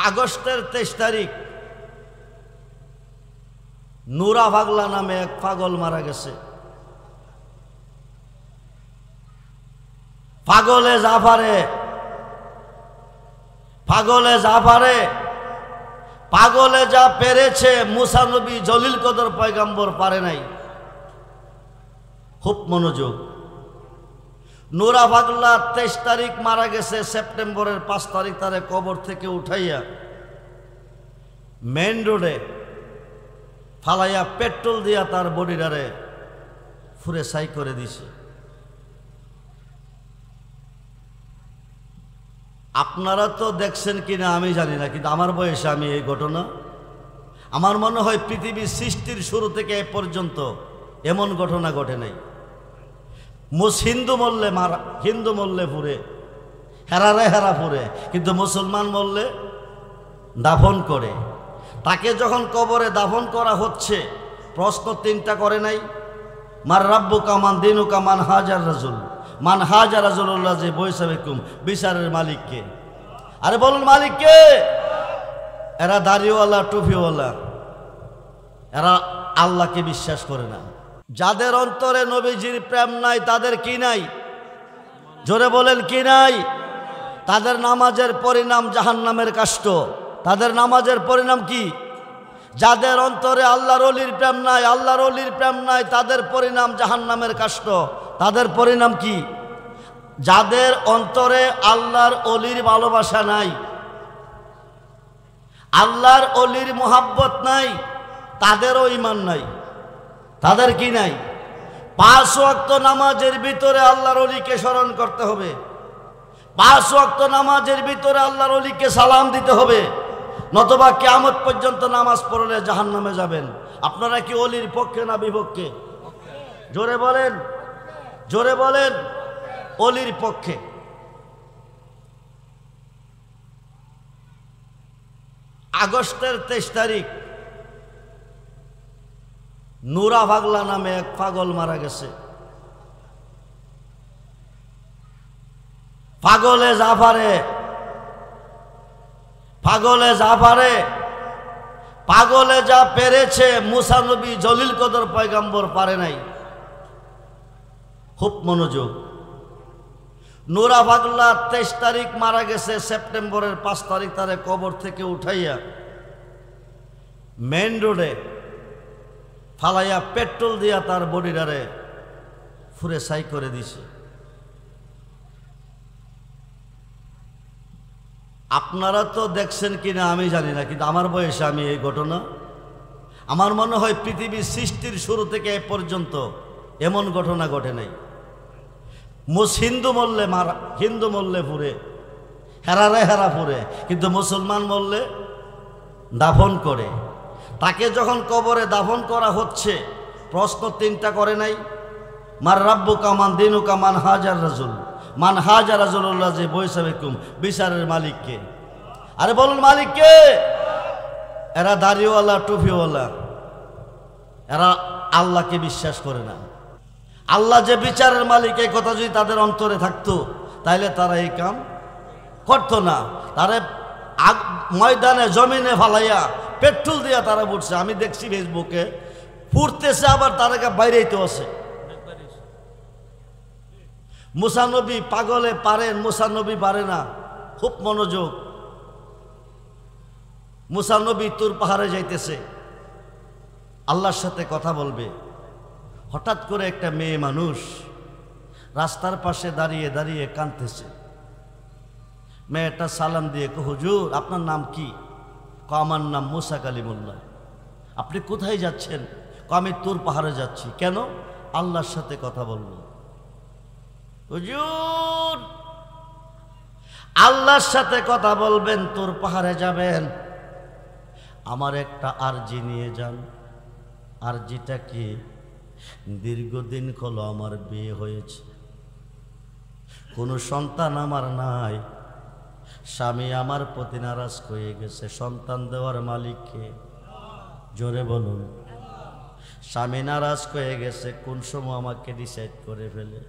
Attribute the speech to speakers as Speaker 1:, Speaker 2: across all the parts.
Speaker 1: আগস্টের 23 তারিখ নুরা পাগলা নামে এক পাগল মারা গেছে। পাগলে যা পারে পাগলে যা পেরেছে মুসা নবী জলিল কদর পয়গম্বর পারে নাই। খুব মনোযোগ। নুরা পাগলা 23 তারিখ মারা গেছে। সেপ্টেম্বরের 5 তারিখ তারে কবর থেকে উঠাইয়া মেইন রোডে ফালাইয়া পেট্রোল দিয়া তার বডিটারে ফুরে ছাই করে দিছে। আপনারা তো দেখছেন কিনা আমি জানি না, কিন্তু আমার বয়সে আমি এই ঘটনা আমার মনে হয় পৃথিবীর সৃষ্টির শুরু থেকে এ পর্যন্ত এমন ঘটনা ঘটে নাই। হিন্দু মরলে পুরে, হেরা পুরে, কিন্তু মুসলমান মরলে দাফন করে। তাকে যখন কবরে দাফন করা হচ্ছে প্রশ্ন 3টা করে নাই, মার রাব্বু কামান দিনু কামান হাজার রাজুল মান হাজার রাজুল্লাহ যে বৈসাবেকুম, বিচারের মালিককে। আরে বলুন মালিককে। এরা দাড়িওয়ালা টুপিওয়ালা, এরা আল্লাহকে বিশ্বাস করে না। যাদের অন্তরে নবীজির প্রেম নাই তাদের কি নাই? জোরে বলেন কি নাই? তাদের নামাজের পরিণাম জাহান্নামের কাষ্ট। তাদের নামাজের পরিণাম কি? যাদের অন্তরে আল্লাহর ওলির প্রেম নাই তাদের পরিণাম জাহান্নামের কাষ্ট। তাদের পরিণাম কি? যাদের অন্তরে আল্লাহর ওলির ভালোবাসা নাই, আল্লাহর ওলির মোহাব্বত নাই, তাদেরও ঈমান নাই। তাদের কি নাই? 5 ওয়াক্ত নামাজের ভিতরে আল্লাহর ওলিকে স্মরণ করতে হবে, 5 ওয়াক্ত নামাজের ভিতরে আল্লাহর ওলিকে সালাম দিতে হবে, নতুবা কিয়ামত পর্যন্ত নামাজ পড়লে জাহান্নামে যাবেন। আপনারা কি ওলির পক্ষে না বিপক্ষে? জোরে বলেন, জোরে বলেন। ওলির পক্ষে। আগস্টের 23 তারিখ নুরা পাগলা নামে এক পাগল মারা গেছে। পাগলে যা পেরেছে মুসা নবী জলিল কদর পয়গম্বর পারে নাই। খুব মনোযোগ। নুরা পাগলা 23 তারিখ মারা গেছে। সেপ্টেম্বরের 5 তারিখ তারে কবর থেকে উঠাইয়া মেইন রোডে ফালাইয়া পেট্রোল দিয়া তার বডিটারে ফুরে ছাই করে দিছে। আপনারা তো দেখছেন কিনা আমি জানি না, কিন্তু আমার বয়সে আমি এই ঘটনা আমার মনে হয় পৃথিবীর সৃষ্টির শুরু থেকে এ পর্যন্ত এমন ঘটনা ঘটে নাই। হিন্দু মরলে পুরে, হেরা পুরে, কিন্তু মুসলমান মরলে দাফন করে। তাকে যখন কবরে দাফন করা হচ্ছে প্রশ্ন 3টা করে নাই, মার রাব্বু কামান দিনু কামান হাজার রাজুল মান হাজার রাজুল্লাহ যে বৈসাবেকুম, বিচারের মালিককে। আরে বলুন মালিককে। এরা দাড়িওয়ালা টুপিওয়ালা, এরা আল্লাহকে বিশ্বাস করে না। আল্লাহ যে বিচারের মালিক এই কথা যদি তাদের অন্তরে থাকতো তাইলে তারা এই কাম করতো না। তারা ময়দানে জমিনে ফালাইয়া পেট্রোল দিয়া তারা উঠছে। আমি দেখছি ফেসবুকে ফুটতেছে, আবার তারাকে বাইরেইতে আছে। মুসা নবী পাগলে পারেন, মুসা নবী পারে না। খুব মনোযোগ। মুসা নবী তুর পাহাড়ে যাইতেছে, আল্লাহর সাথে কথা বলবে। হঠাৎ করে একটা মেয়ে মানুষ রাস্তার পাশে দাঁড়িয়ে দাঁড়িয়ে কাঁদতেছে। মেয়েটা সালাম দিয়ে হুজুর আপনার নাম কি? আমার নাম মুসা কালিমুল্লাহ। আপনি কোথায় যাচ্ছেন? আমি তুর পাহাড়ে যাচ্ছি। কেন? আল্লাহর সাথে কথা বলবো। হুজুর আল্লাহর সাথে কথা বলবেন, তুর পাহাড়ে যাবেন, আমার একটা আরজি নিয়ে যান। আরজিটা কি? দীর্ঘদিন হলো আমার বিয়ে হয়েছে, কোনো সন্তান আমার নাই, স্বামী আমার প্রতি নারাজ হয়ে গেছে। সন্তান দেওয়ার মালিককে। জোরে বলুন। স্বামী নারাজ হয়ে গেছে, কোন সময় আমাকে ডিসাইড করে ফেলে।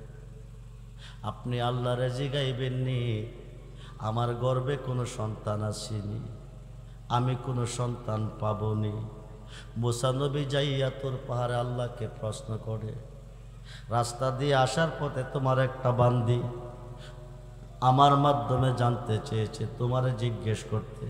Speaker 1: আপনি আল্লাহরে জিগাইবেননি আমার গর্বে কোনো সন্তান আসেনি, আমি কোনো সন্তান পাবনি। মুসা নবী যাইয়া তোর পাহাড়ে আল্লাহকে প্রশ্ন করে, রাস্তা দিয়ে আসার পথে তোমার একটা বান্দি আমার মাধ্যমে জানতে চেয়েছে, তোমারে জিজ্ঞেস করতে